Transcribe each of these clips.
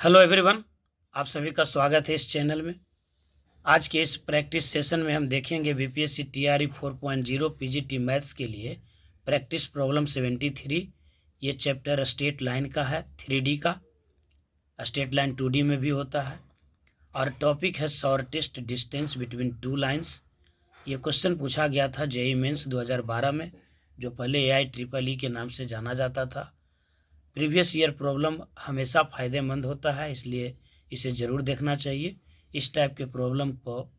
Hello everyone, आप सभी का स्वागत है इस चैनल में। आज के इस प्रैक्टिस सेशन में हम देखेंगे बीपीएससी टीआरई 4.0 पीजीटी मैथ्स के लिए प्रैक्टिस प्रॉब्लम 73। ये चैप्टर स्ट्रेट लाइन का है, 3D का। स्ट्रेट लाइन 2D में भी होता है और टॉपिक है shortest distance between two lines. ये क्वेश्चन पूछा गया था जेईई मेंस 2012 में, जो पहले AIEEE के नाम से जाना जाता था। प्रीवियस ईयर प्रॉब्लम हमेशा फ़ायदेमंद होता है, इसलिए इसे ज़रूर देखना चाहिए। इस टाइप के प्रॉब्लम को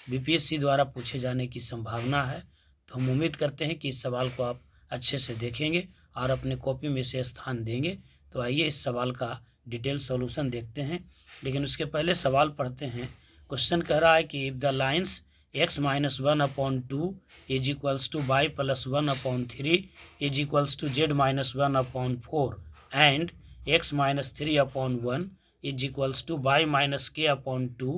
बीपीएससी द्वारा पूछे जाने की संभावना है, तो हम उम्मीद करते हैं कि इस सवाल को आप अच्छे से देखेंगे और अपने कॉपी में से स्थान देंगे। तो आइए इस सवाल का डिटेल सॉल्यूशन देखते हैं, लेकिन उसके पहले सवाल पढ़ते हैं। क्वेश्चन कह रहा है कि if the lines x-1/2 is equals to y+1/3 is equals to z-1/4 and x-3/1 is equals to y-k/2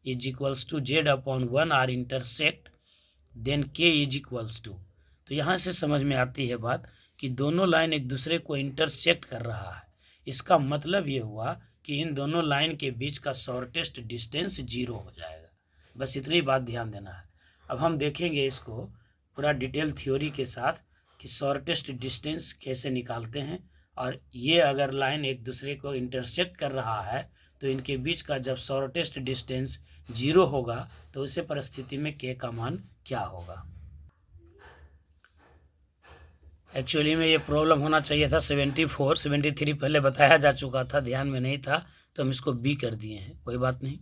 is equals to z/1 are intersect, then k is equals to। तो यहाँ से समझ में आती है बात कि दोनों लाइन एक दूसरे को इंटरसेक्ट कर रहा है। इसका मतलब ये हुआ कि इन दोनों लाइन के बीच का शॉर्टेस्ट डिस्टेंस 0 हो जाएगा। बस इतनी बात ध्यान देना है। अब हम देखेंगे इसको पूरा डिटेल थ्योरी के साथ कि शॉर्टेस्ट डिस्टेंस कैसे निकालते हैं, और ये अगर लाइन एक दूसरे को इंटरसेक्ट कर रहा है तो इनके बीच का जब शॉर्टेस्ट डिस्टेंस 0 होगा तो उस परिस्थिति में k का मान क्या होगा। एक्चुअली में ये प्रॉब्लम होना चाहिए था 74, 73 पहले बताया जा चुका था, ध्यान में नहीं था तो हम इसको B कर दिए हैं, कोई बात नहीं।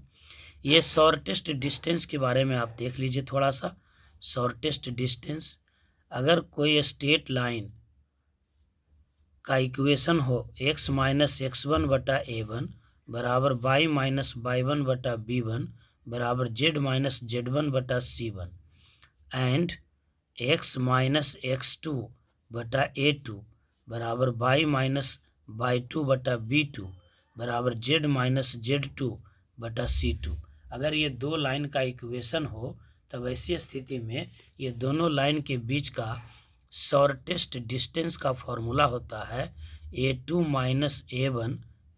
ये शॉर्टेस्ट डिस्टेंस के बारे में आप देख लीजिए थोड़ा सा। शॉर्टेस्ट डिस्टेंस, अगर कोई स्ट्रेट लाइन का इक्वेशन हो x-x1/a1 बराबर y-y1/b1 बराबर z-z1/c1 एंड x-x2/a2 बराबर y-y2/b2 बराबर z-z2/c2। अगर ये दो लाइन का इक्वेशन हो तब ऐसी स्थिति में ये दोनों लाइन के बीच का शॉर्टेस्ट डिस्टेंस का फॉर्मूला होता है a2 माइनस a1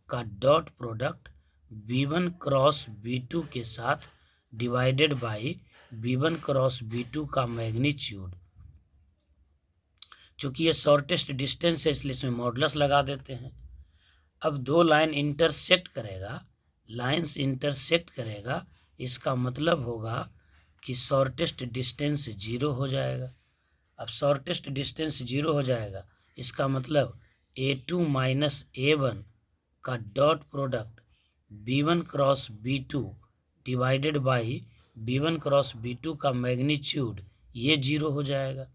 का dot product b1 cross b2 के साथ divided by b1 cross b2 का मैग्नीट्यूड। चूँकि ये शॉर्टेस्ट डिस्टेंस है इसलिए इसमें मॉडुलस लगा देते हैं। अब दो लाइन इंटरसेक्ट करेगा, लाइंस इंटरसेक्ट करेगा, इसका मतलब होगा कि शॉर्टेस्ट डिस्टेंस 0 हो जाएगा। अब शॉर्टेस्ट डिस्टेंस 0 हो जाएगा, इसका मतलब a2 माइनस a1 का dot product b1 cross b2 divided by b1 cross b2 का मैग्नीट्यूड, ये 0 हो जाएगा।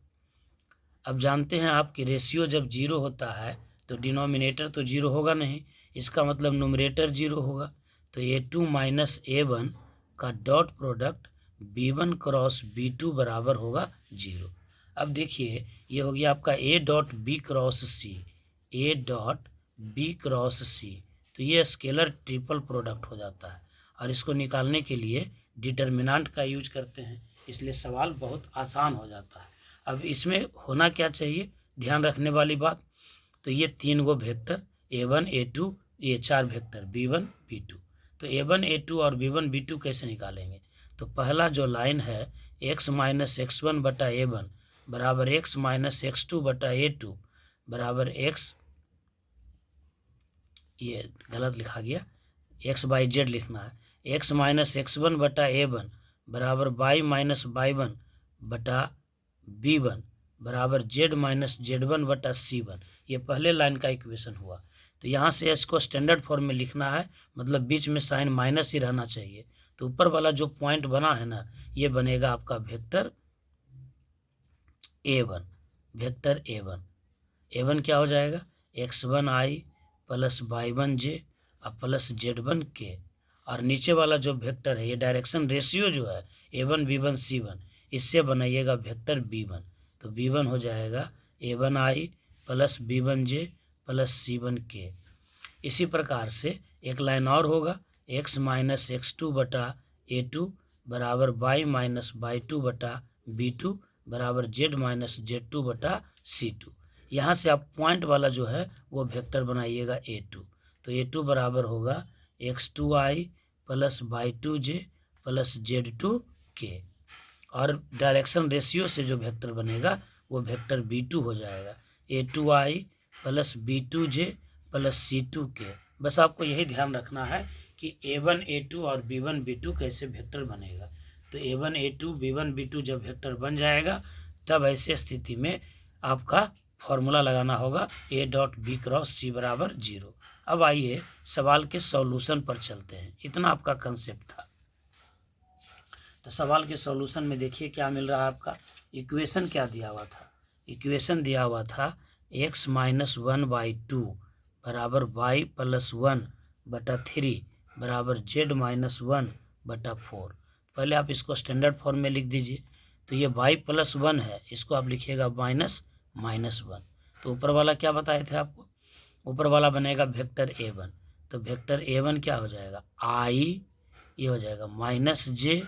अब जानते हैं आप कि रेशियो जब 0 होता है तो डिनोमिनेटर तो 0 होगा नहीं, इसका मतलब न्यूमरेटर 0 होगा। तो a2 माइनस a1 का dot product b1 cross b2 बराबर होगा 0। अब देखिए ये हो गया आपका a dot b cross c, a dot b cross c, तो ये स्केलर ट्रिपल प्रोडक्ट हो जाता है और इसको निकालने के लिए डिटर्मिनेंट का यूज करते हैं, इसलिए सवाल बहुत आसान हो जाता है। अब इसमें होना क्या चाहिए, ध्यान रखने वाली बात, तो ये 3 गो वेक्टर a1 a2, ये 4 वेक्टर b1 b2, तो a1 a2 और b1 b2 कैसे निकालेंगे। तो पहला जो लाइन है x-x1/a1 बराबर x-x2/a2 बराबर x, ये गलत लिखा गया, x/z लिखना है, x-x1/a1 बराबर y-y1/b1 बराबर z-z1/c1। ये पहले लाइन का इक्वेशन हुआ। तो यहाँ से इसको स्टैंडर्ड फॉर्म में लिखना है, मतलब बीच में साइन माइनस ही रहना चाहिए। तो ऊपर वाला जो पॉइंट बना है ना, ये बनेगा आपका वेक्टर a1, वेक्टर a1 क्या हो जाएगा, x1i प्लस y1j और प्लस z1k, और नीचे वाला जो वेक्टर है ये डायरेक्शन रेशियो जो है a1 b1 c1, इससे बनाइएगा वेक्टर b1। तो b1 हो जाएगा a1i plus b1j plus c1k। इसी प्रकार से एक लाइन और होगा x-x2/a2 बराबर y-y2/b2 बराबर z-z2/c2। यहाँ से आप पॉइंट वाला जो है वो वेक्टर बनाइएगा a2, तो a2 बराबर होगा x2i plus y2j plus z2k, और डायरेक्शन रेशियो से जो वेक्टर बनेगा वो वेक्टर b2 हो जाएगा, a2i plus b2j plus c2k। बस आपको यही ध्यान रखना है कि a1 a2 और b1 b2 कैसे वेक्टर बनेगा। तो a1 a2 b1 b2 जब वेक्टर बन जाएगा तब ऐसे स्थिति में आपका फॉर्मूला लगाना होगा a dot b cross c बराबर 0। अब आइए सवाल के सॉल्यूशन पर चलते हैं। इतना आपका कंसेप्ट था। तो सवाल के सॉल्यूशन में देखिए क्या मिल रहा है आपका। इक्वेशन क्या दिया हुआ था, इक्वेशन दिया हुआ था x माइनस 1/2 बराबर y प्लस 1/3 बराबर z माइनस 1/4। पहले आप इसको स्टैंडर्ड फॉर्म में लिख दीजिए। तो ये y प्लस 1 है, इसको आप लिखिएगा -1। तो ऊपर वाला क्या बताए थे आपको, ऊपर वाला बनेगा वेक्टर a1। तो वेक्टर a1 क्या हो जाएगा, i, ये हो जाएगा -j,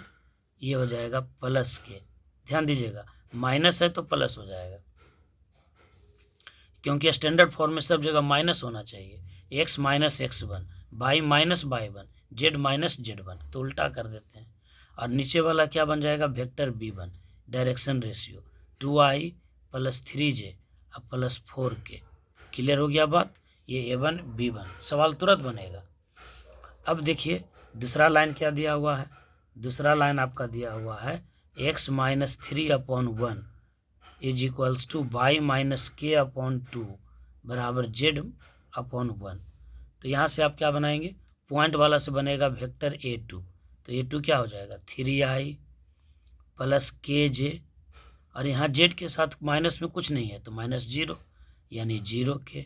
ये हो जाएगा प्लस के। ध्यान दीजिएगा माइनस है तो प्लस हो जाएगा, क्योंकि स्टैंडर्ड फॉर्म में सब जगह माइनस होना चाहिए। x minus x1, y minus y1, z minus z1, तो उल्टा कर देते हैं। और नीचे वाला क्या बन जाएगा, vector b1, direction ratio 2i plus 3j plus 4k। Clear हो गया बात। ये a1 b1 सवाल तुरंत बनेगा। अब देखिए दूसरा लाइन क्या दिया हुआ है, दूसरा लाइन आपका दिया हुआ है x minus 3/1 is equals to y minus k/2 बराबर z/1। तो यहाँ से आप क्या बनाएंगे, पॉइंट वाला से बनेगा वेक्टर a2। तो a2 क्या हो जाएगा 3i प्लस kj, और यहाँ z के साथ माइनस में कुछ नहीं है तो -0 यानी 0k।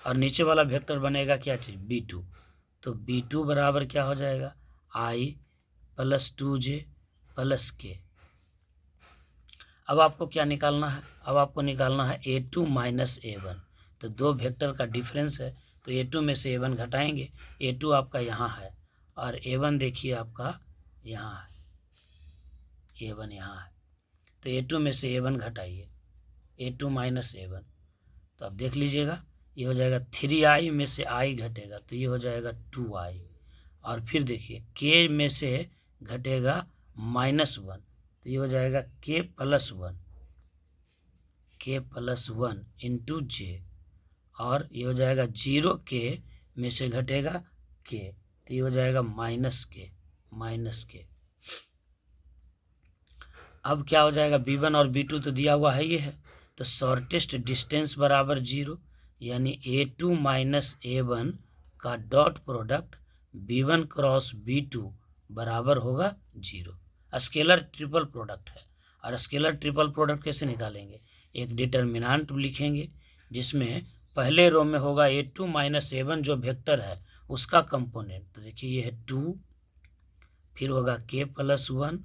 और नीचे वाला वेक्टर बनेगा क्या चीज़ b2। तो b2 बराबर क्या हो जाएगा i plus 2j plus k। अब आपको क्या निकालना है, अब आपको निकालना है a2 माइनस a1। तो दो वेक्टर का डिफरेंस है, तो a2 में से a1 घटाएंगे। a2 आपका यहाँ है और a1 देखिए आपका यहाँ है, a1 यहाँ है। तो a2 में से a1 घटाइए, a2 माइनस a1। तो अब देख लीजिएगा ये हो जाएगा 3i में से i घटेगा तो ये हो जाएगा 2i। और फिर देखिए k में से घटेगा -1 तो ये हो जाएगा k प्लस 1 इंटू जे, और ये हो जाएगा 0k में से घटेगा k तो ये हो जाएगा -k। अब क्या हो जाएगा b1 और b2 तो दिया हुआ है ये है, तो शॉर्टेस्ट डिस्टेंस बराबर 0, यानी a2 माइनस a1 का dot product b1 cross b2 बराबर होगा 0। स्केलर ट्रिपल प्रोडक्ट है, और स्केलर ट्रिपल प्रोडक्ट कैसे निकालेंगे, एक डिटर्मिनेंट लिखेंगे जिसमें पहले रो में होगा a2 माइनस a1 जो वेक्टर है उसका कंपोनेंट। तो देखिए ये है 2, फिर होगा k प्लस 1,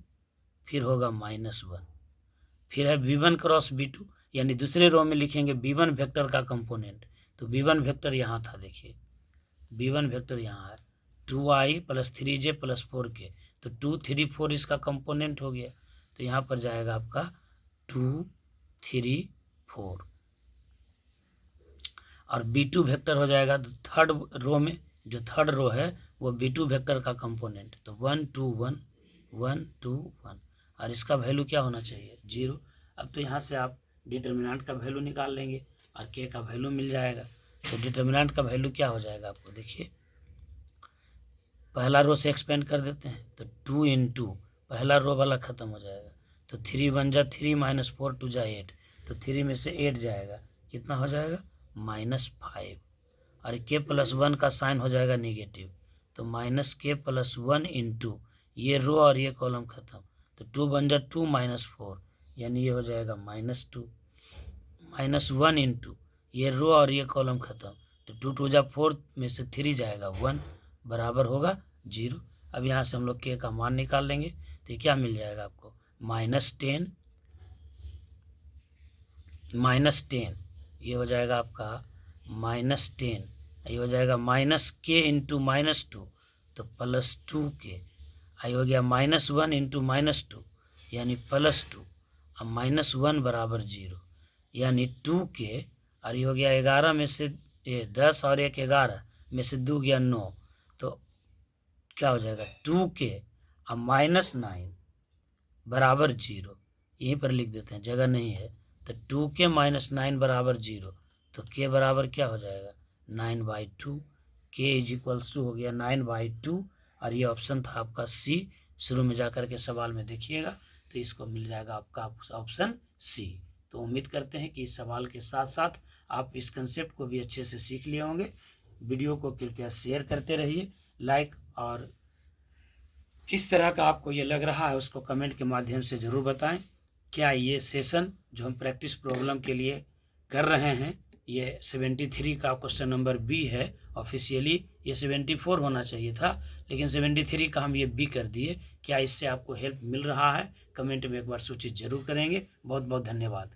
फिर होगा -1, फिर है b1 क्रॉस b2, यानी दूसरे रो में लिखेंगे b1 वेक्टर का कंपोनेंट। तो b1 वेक्टर यहाँ था, देखिए b1 वेक्टर यहाँ है 2i plus 3j plus 4k। तो 2 3 4 इसका कंपोनेंट हो गया, तो यहाँ पर जाएगा आपका 2 3 4। और b2 वेक्टर हो जाएगा थर्ड रो में, जो थर्ड रो है वो b2 वेक्टर का कंपोनेंट। तो 1 2 1 1 2 1, और इसका वैल्यू क्या होना चाहिए 0। अब तो यहाँ से आप डिटर्मिनेंट का वैल्यू निकाल लेंगे और k का वैल्यू मिल जाएगा। तो डिटर्मिनेंट का वैल्यू क्या हो जाएगा आपको, देखिए पहला रो से एक्सपेंड कर देते हैं तो 2 इंटू पहला रो वाला ख़त्म हो जाएगा। तो 3 1 जा 3 -4 2 जा 8, तो 3 में से 8 जाएगा, कितना हो जाएगा -5। और k प्लस 1 का साइन हो जाएगा निगेटिव, तो -k प्लस 1 इंटू ये रो और ये कॉलम ख़त्म। तो 2 1 जा 2 -4, यानी ये हो जाएगा -2, -1 इंटू ये रो और ये कॉलम ख़त्म। तो 2 2 जा 4 में से 3 जाएगा 1 बराबर होगा 0। अब यहाँ से हम लोग k का मान निकाल लेंगे, तो क्या मिल जाएगा आपको -10, ये हो जाएगा आपका -10, ये हो जाएगा -k इंटू -2 तो +2k, ये हो गया -1 इंटू -2 यानी +2, अब -1 बराबर 0 यानी 2k, और ये हो गया 11 में से 10 और 1 11 में से 2 गया 9, तो तो क्या हो जाएगा 2k अब -9 बराबर 0, यहीं पर लिख देते हैं, जगह नहीं है। तो 2k - 9 बराबर 0, तो k बराबर क्या हो जाएगा 9/2। k = हो गया 9/2 और ये ऑप्शन था आपका सी। शुरू में जाकर के सवाल में देखिएगा तो इसको मिल जाएगा आपका ऑप्शन सी। तो उम्मीद करते हैं कि इस सवाल के साथ साथ आप इस कंसेप्ट को भी अच्छे से सीख लिए होंगे। वीडियो को कृपया शेयर करते रहिए, लाइक, और किस तरह का आपको ये लग रहा है उसको कमेंट के माध्यम से ज़रूर बताएं। क्या ये सेशन जो हम प्रैक्टिस प्रॉब्लम के लिए कर रहे हैं, ये 73 का क्वेश्चन नंबर बी है। ऑफिशियली ये 74 होना चाहिए था, लेकिन 73 का हम ये बी कर दिए। क्या इससे आपको हेल्प मिल रहा है? कमेंट में एक बार सूचित जरूर करेंगे। बहुत बहुत धन्यवाद।